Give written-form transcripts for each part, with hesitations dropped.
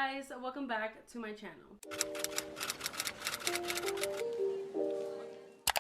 guys, welcome back to my channel.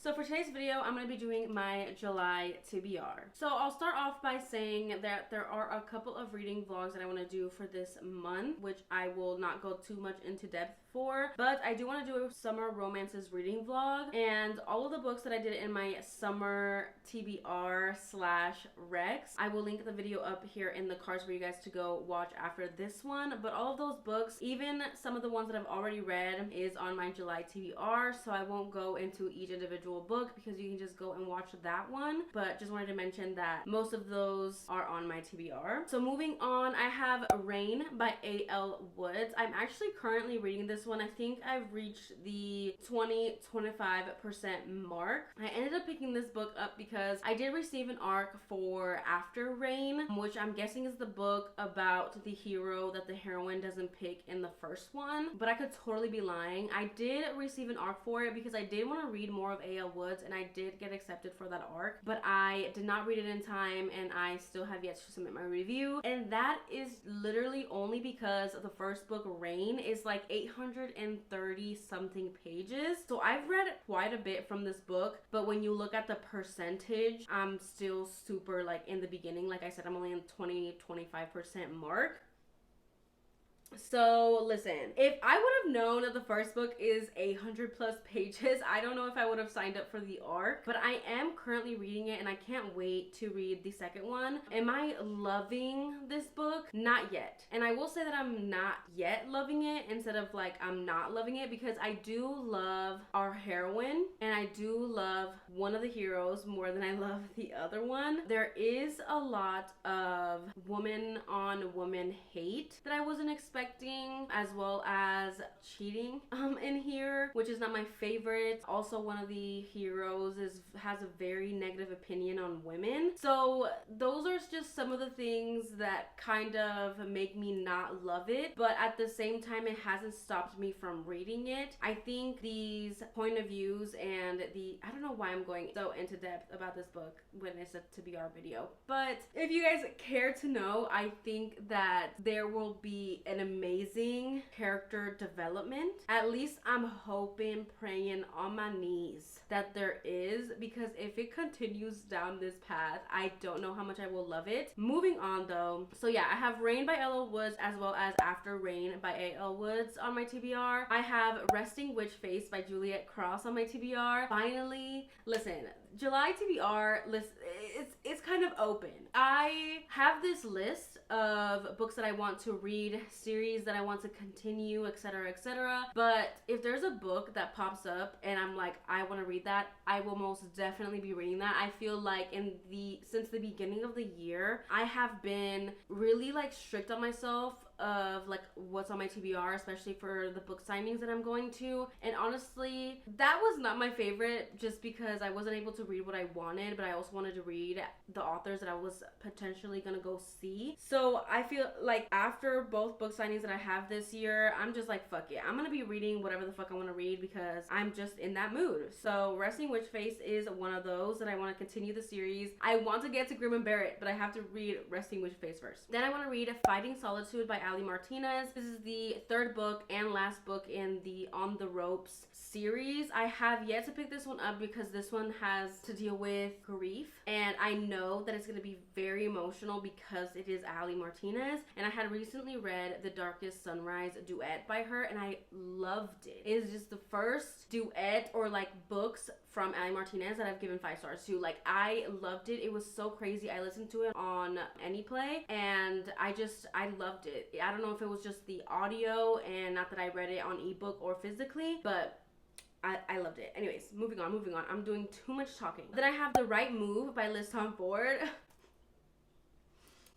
So for today's video, I'm going to be doing my July TBR. So I'll start off by saying that there are a couple of reading vlogs that I want to do for this month, which I will not go too much into depth for, but I do want to do a summer romances reading vlog, and all of the books that I did in my summer TBR slash Rex, I will link the video up here in the cards for you guys to go watch after this one. But all of those books, even some of the ones that I've already read, is on my July TBR, so I won't go into each individual book because you can just go and watch that one. But just wanted to mention that most of those are on my TBR. So moving on, I have Rain by Elle Woods. I'm actually currently reading this one. I think I've reached the 20-25% mark. I ended up picking this book up because I did receive an ARC for After Rain, which I'm guessing is the book about the hero that the heroine doesn't pick in the first one, but I could totally be lying. I did receive an ARC for it because I did want to read more of Elle Woods, and I did get accepted for that ARC, but I did not read it in time, and I still have yet to submit my review. And that is literally only because the first book, Rain, is like 830 something pages. So I've read quite a bit from this book, but when you look at the percentage, I'm still super like in the beginning. Like I said, I'm only in 20-25% mark. So listen, if I would have known that the first book is 800+ pages, I don't know if I would have signed up for the ARC, but I am currently reading it and I can't wait to read the second one. Am I loving this book? Not yet. And I will say that I'm not yet loving it instead of like I'm not loving it, because I do love our heroine and I do love one of the heroes more than I love the other one. There is a lot of woman on woman hate that I wasn't expecting, as well as cheating in here, which is not my favorite. Also, one of the heroes has a very negative opinion on women. So those are just some of the things that kind of make me not love it, but at the same time it hasn't stopped me from reading it. I think these point of views and I don't know why I'm going so into depth about this book when it's a TBR video, but if you guys care to know, I think that there will be an amazing character development. At least I'm hoping, praying on my knees that there is, because if it continues down this path, I don't know how much I will love it. Moving on though, so yeah, I have Rain by Elle Woods as well as After Rain by Elle Woods on my TBR. I have Resting Witch Face by Juliette Cross on my TBR. Finally, listen, July TBR list, it's kind of open. I have this list of books that I want to read, series that I want to continue, etc, etc, but if there's a book that pops up and I'm like, I want to read that, I will most definitely be reading that. I feel like since the beginning of the year, I have been really like strict on myself of like what's on my TBR, especially for the book signings that I'm going to, and honestly that was not my favorite just because I wasn't able to read what I wanted, but I also wanted to read the authors that I was potentially gonna go see. So I feel like after both book signings that I have this year, I'm just like, fuck it, I'm gonna be reading whatever the fuck I want to read because I'm just in that mood. So Resting Witch Face is one of those that I want to continue the series. I want to get to Grim and Barrett, but I have to read Resting Witch Face first. Then I want to read Fighting Solitude by Martinez. This is the third book and last book in the On the Ropes series. I have yet to pick this one up because this one has to deal with grief, and I know that it's going to be very emotional because it is Martinez, and I had recently read The Darkest Sunrise duet by her and I loved it. It is just the first duet or like books from Martinez that I've given 5 stars to. Like, I loved it. It was so crazy. I listened to it on Anyplay and I loved it. I don't know if it was just the audio and not that I read it on ebook or physically, but I loved it. Anyways, moving on. I'm doing too much talking. Then I have The Right Move by Liz Tomforde.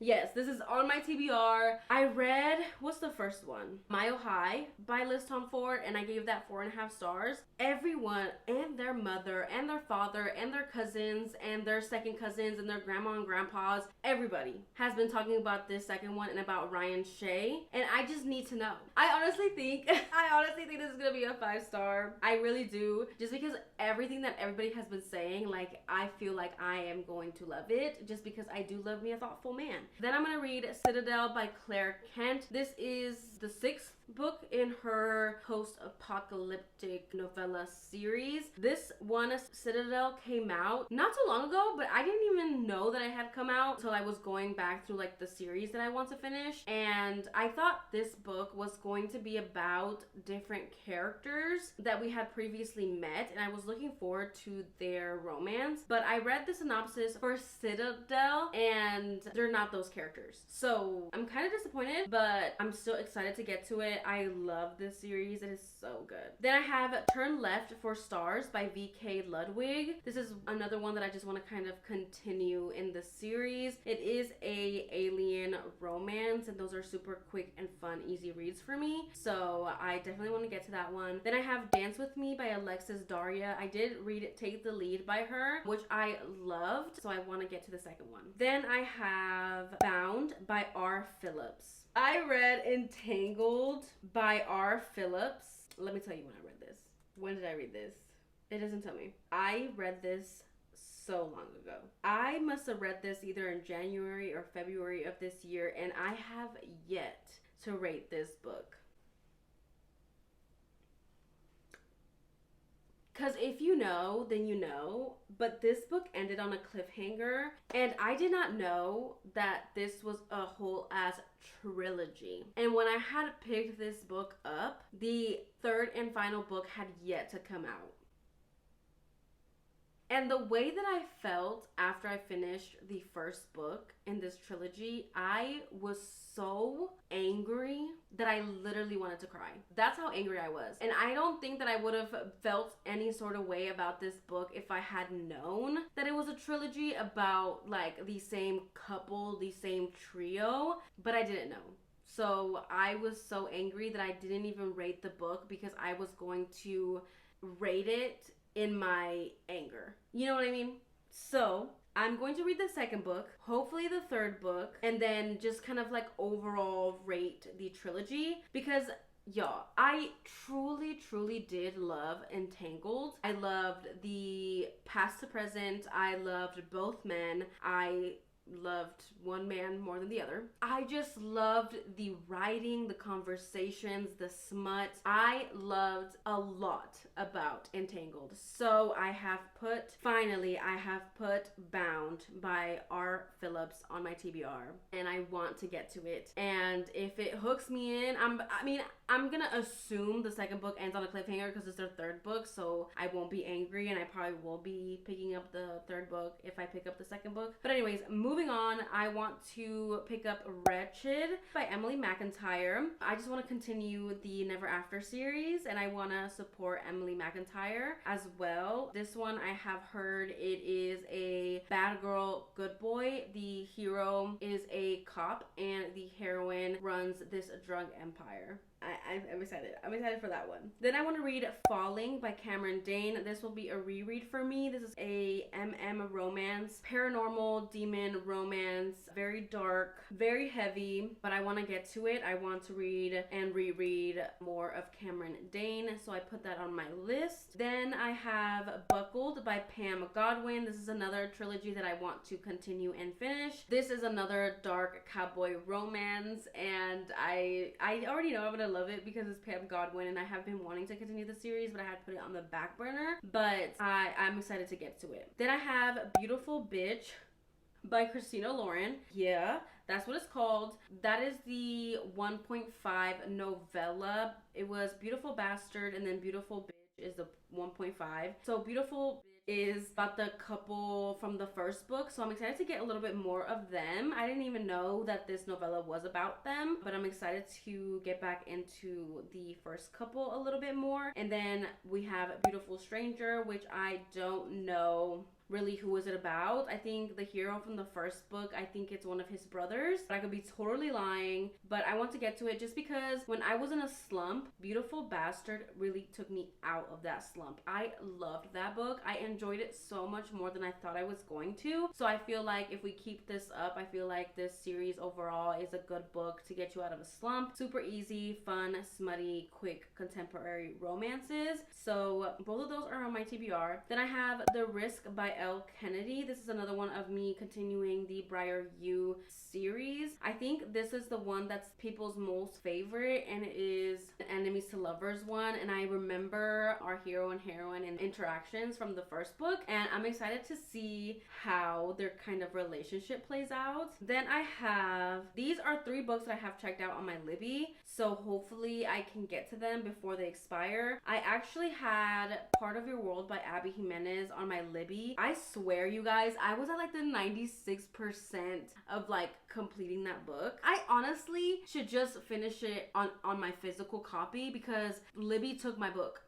Yes, this is on my TBR. I read, what's the first one? Mile High by Liz Tomforde, and I gave that 4.5 stars. Everyone and their mother and their father and their cousins and their second cousins and their grandma and grandpas, everybody has been talking about this second one and about Ryan Shea, and I just need to know. I honestly think this is gonna be a 5-star. I really do, just because everything that everybody has been saying, like, I feel like I am going to love it just because I do love me a thoughtful man. Then I'm gonna read Citadel by Claire Kent. This is the 6th book in her post-apocalyptic novella series. This one, Citadel, came out not so long ago, but I didn't even know that it had come out until I was going back through like the series that I want to finish. And I thought this book was going to be about different characters that we had previously met, and I was looking forward to their romance. But I read the synopsis for Citadel and they're not those characters. So I'm kind of disappointed, but I'm still excited to get to it. I love this series. It is so good. Then I have Turn Left for Stars by V.K. Ludwig. This is another one that I just want to kind of continue in the series. It is a alien romance, and those are super quick and fun, easy reads for me. So I definitely want to get to that one. Then I have Dance With Me by Alexis Daria. I did read Take the Lead by her, which I loved, so I want to get to the second one. Then I have Bound by R. Phillips. I read Entangled by R. Phillips. Let me tell you when I read this. When did I read this? It doesn't tell me. I read this so long ago. I must have read this either in January or February of this year, and I have yet to rate this book. Because if you know, then you know. But this book ended on a cliffhanger. And I did not know that this was a whole ass trilogy. And when I had picked this book up, the third and final book had yet to come out. And the way that I felt after I finished the first book in this trilogy, I was so angry that I literally wanted to cry. That's how angry I was. And I don't think that I would have felt any sort of way about this book if I had known that it was a trilogy about like the same couple, the same trio, but I didn't know. So I was so angry that I didn't even rate the book because I was going to rate it in my anger. You know what I mean? So I'm going to read the second book, hopefully the third book, and then just kind of like overall rate the trilogy, because y'all, I truly did love Entangled. I loved the past to present. I loved both men. I loved one man more than the other. I just loved the writing, the conversations, the smut. I loved a lot about Entangled. So I have put Bound by R. Phillips on my TBR, and I want to get to it. And if it hooks me in, I'm gonna assume the second book ends on a cliffhanger because it's their third book, so I won't be angry, and I probably will be picking up the third book if I pick up the second book. But anyways, moving on, I want to pick up Wretched by Emily McIntyre. I just want to continue the Never After series, and I want to support Emily McIntyre as well. This one I have heard it is a bad girl, good boy. The hero is a cop, and the heroine runs this drug empire. I'm excited. I'm excited for that one. Then I want to read Falling by Cameron Dane. This will be a reread for me. This is a romance, paranormal demon romance, very dark, very heavy, but I want to get to it. I want to read and reread more of Cameron Dane, so I put that on my list. Then I have Buckled by Pam Godwin. This is another trilogy that I want to continue and finish. This is another dark cowboy romance, and I already know I'm gonna love it because it's Pam Godwin, and I have been wanting to continue the series, but I had put it on the back burner. But I'm excited to get to it. Then I have Beautiful Bitch by Christina Lauren. Yeah, that's what it's called. That is the 1.5 novella. It was Beautiful Bastard, and then Beautiful Bitch is the 1.5. So Beautiful is about the couple from the first book, so I'm excited to get a little bit more of them. I didn't even know that this novella was about them, but I'm excited to get back into the first couple a little bit more. And then we have Beautiful Stranger, which I don't know really who is it about. I think the hero from the first book, I think it's one of his brothers, but I could be totally lying. But I want to get to it just because when I was in a slump, Beautiful Bastard really took me out of that slump. I loved that book. I enjoyed it so much more than I thought I was going to. So I feel like if we keep this up, I feel like this series overall is a good book to get you out of a slump. Super easy, fun, smutty, quick, contemporary romances. So both of those are on my TBR. Then I have The Risk by Elle Kennedy. This is another one of me continuing the Briar U series. I think this is the one that's people's most favorite, and it is an enemies to lovers one. And I remember our hero and heroine and interactions from the first book, and I'm excited to see how their kind of relationship plays out. Then I have, these are 3 books that I have checked out on my Libby, so hopefully I can get to them before they expire. I actually had Part of Your World by Abby Jimenez on my Libby. I swear, you guys, I was at like the 96% of like completing that book. I honestly should just finish it on my physical copy because Libby took my book.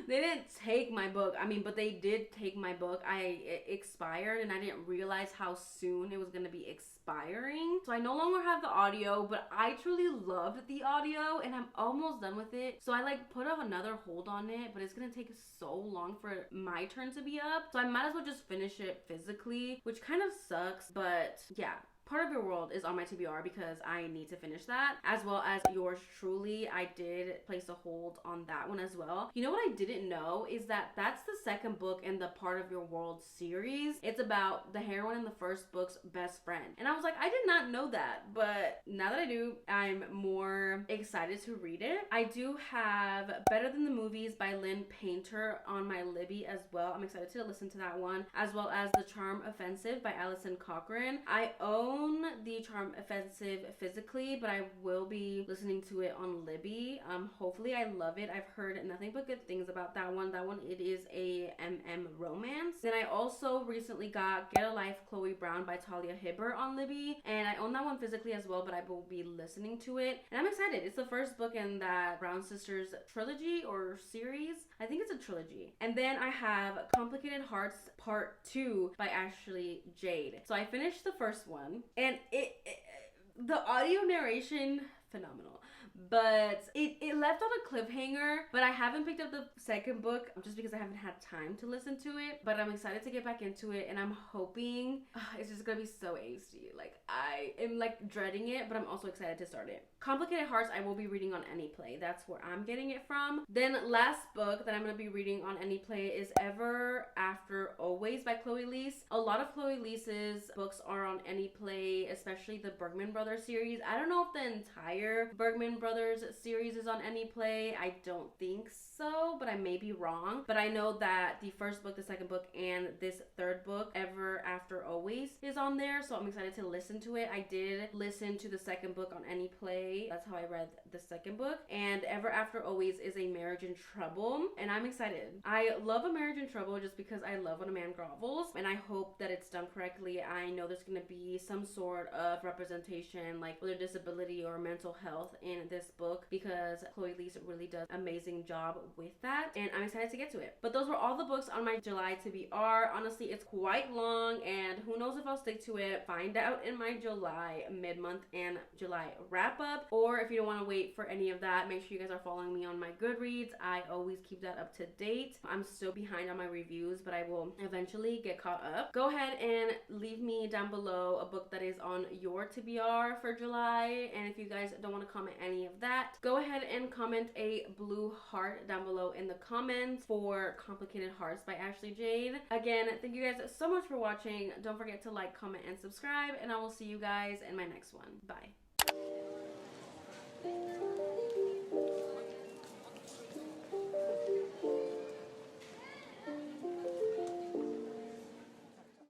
They didn't take my book. I mean, but they did take my book. It expired and I didn't realize how soon it was going to be expiring. So I no longer have the audio, but I truly loved the audio and I'm almost done with it. So I like put another hold on it, but it's going to take so long for my turn to be up. So I might as well just finish it physically, which kind of sucks, but yeah. Part of Your World is on my TBR because I need to finish that, as well as Yours Truly. I did place a hold on that one as well. You know what I didn't know is that that's the second book in the Part of Your World series. It's about the heroine in the first book's best friend. And I was like, I did not know that, but now that I do, I'm more excited to read it. I do have Better Than the Movies by Lynn Painter on my Libby as well. I'm excited to listen to that one, as well as The Charm Offensive by Alison Cochrun. I own The Charm Offensive physically, but I will be listening to it on Libby. Hopefully I love it. I've heard nothing but good things about that one. It is a romance. Then I also recently got Get a Life Chloe Brown by Talia Hibbert on Libby, and I own that one physically as well, but I will be listening to it, and I'm excited. It's the first book in that Brown Sisters trilogy or series. I think it's a trilogy. And then I have Complicated Hearts Part 2 by Ashley Jade. So I finished the first one, and the audio narration, phenomenal. But it left on a cliffhanger, but I haven't picked up the second book just because I haven't had time to listen to it. But I'm excited to get back into it, and I'm hoping it's just gonna be so angsty. Like, I am like dreading it, but I'm also excited to start it. Complicated Hearts I will be reading on Anyplay. That's where I'm getting it from. Then last book that I'm gonna be reading on Anyplay is Ever After Always by Chloe Liese. A lot of Chloe Liese's books are on Anyplay, especially the Bergman Brothers series. I don't know if the entire Bergman Brothers series is on Anyplay. I don't think so, but I may be wrong. But I know that the first book, the second book, and this third book, Ever After Always, is on there, so I'm excited to listen to it. I did listen to the second book on Anyplay. That's how I read the second book. And Ever After Always is a marriage in trouble, and I'm excited. I love a marriage in trouble just because I love when a man grovels, and I hope that it's done correctly. I know there's going to be some sort of representation, like whether disability or mental health in this book, because Chloe Liese really does an amazing job with that, and I'm excited to get to it. But those were all the books on my July TBR. Honestly, it's quite long, and who knows if I'll stick to it. Find out in my July mid-month and July wrap-up. Or if you don't want to wait for any of that, make sure you guys are following me on my Goodreads. I always keep that up to date. I'm still behind on my reviews, but I will eventually get caught up. Go ahead and leave me down below a book that is on your TBR for July, and if you guys don't want to comment any of that, go ahead and comment a blue heart down below in the comments for Complicated Hearts by Ashley Jade. Again, thank you guys so much for watching. Don't forget to like, comment, and subscribe, and I will see you guys in my next one. Bye.